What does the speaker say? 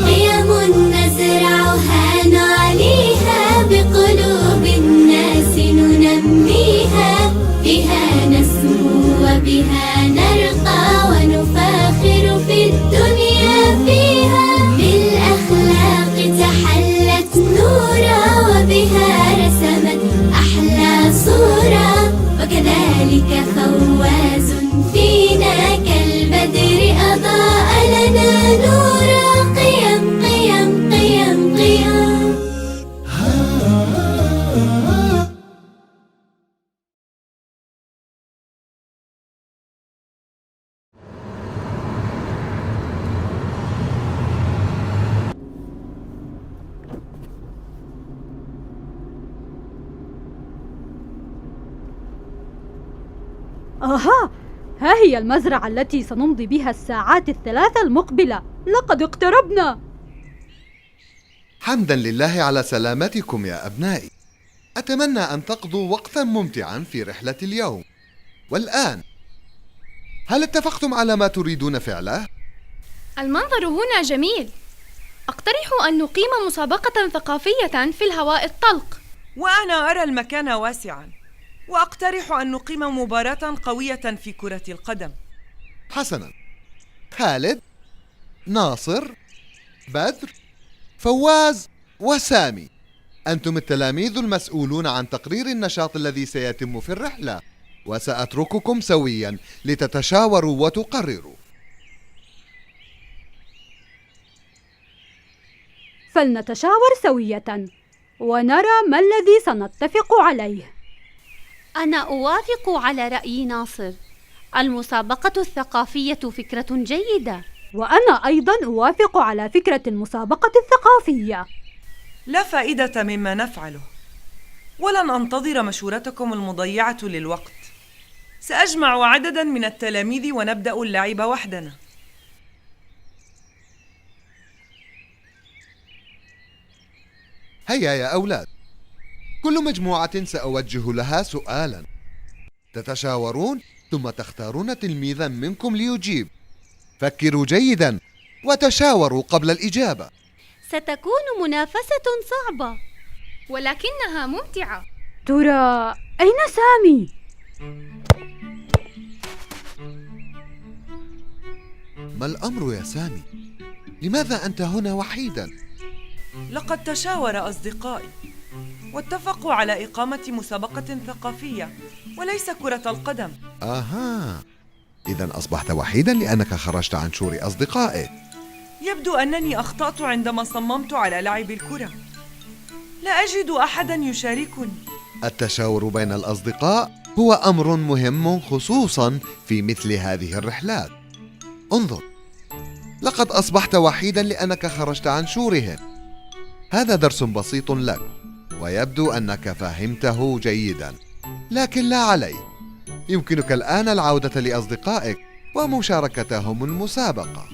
قيم نزرعها نعليها بقلوب الناس ننميها، بها نسمو وبها نرقى ونفاخر في الدنيا فيها، بالأخلاق تحلت نورا وبها رسمت أحلى صورة، وكذلك فواز فينا كالبدر أضاء لنا نورا. قيم قيم قيم قيم. آها، ها هي المزرعة التي سنمضي بها الساعات الثلاثة المقبلة. لقد اقتربنا. حمدا لله على سلامتكم يا أبنائي. أتمنى أن تقضوا وقتا ممتعا في رحلة اليوم. والآن، هل اتفقتم على ما تريدون فعله؟ المنظر هنا جميل. أقترح أن نقيم مسابقة ثقافية في الهواء الطلق. وأنا أرى المكان واسعا، وأقترح أن نقيم مباراة قوية في كرة القدم. حسنا، خالد، ناصر، بدر، فواز وسامي، أنتم التلاميذ المسؤولون عن تقرير النشاط الذي سيتم في الرحلة، وسأترككم سويا لتتشاوروا وتقرروا. فلنتشاور سوية ونرى ما الذي سنتفق عليه. أنا أوافق على رأي ناصر. المسابقة الثقافية فكرة جيدة. وأنا أيضا أوافق على فكرة المسابقة الثقافية. لا فائدة مما نفعله، ولن أنتظر مشورتكم المضيعة للوقت. سأجمع عددا من التلاميذ ونبدأ اللعب وحدنا. هيا يا أولاد، كل مجموعة سأوجه لها سؤالا، تتشاورون ثم تختارون تلميذا منكم ليجيب. فكروا جيدا وتشاوروا قبل الإجابة. ستكون منافسة صعبة ولكنها ممتعة. ترى أين سامي؟ ما الأمر يا سامي؟ لماذا أنت هنا وحيدا؟ لقد تشاور أصدقائي واتفقوا على إقامة مسابقة ثقافية وليس كرة القدم. آها، إذن أصبحت وحيدا لأنك خرجت عن شور أصدقائك. يبدو أنني أخطأت عندما صممت على لعب الكرة. لا أجد أحدا يشاركني. التشاور بين الأصدقاء هو أمر مهم خصوصا في مثل هذه الرحلات. انظر، لقد أصبحت وحيدا لأنك خرجت عن شورهم. هذا درس بسيط لك، ويبدو أنك فهمته جيدا، لكن لا علي، يمكنك الآن العودة لأصدقائك ومشاركتهم المسابقة.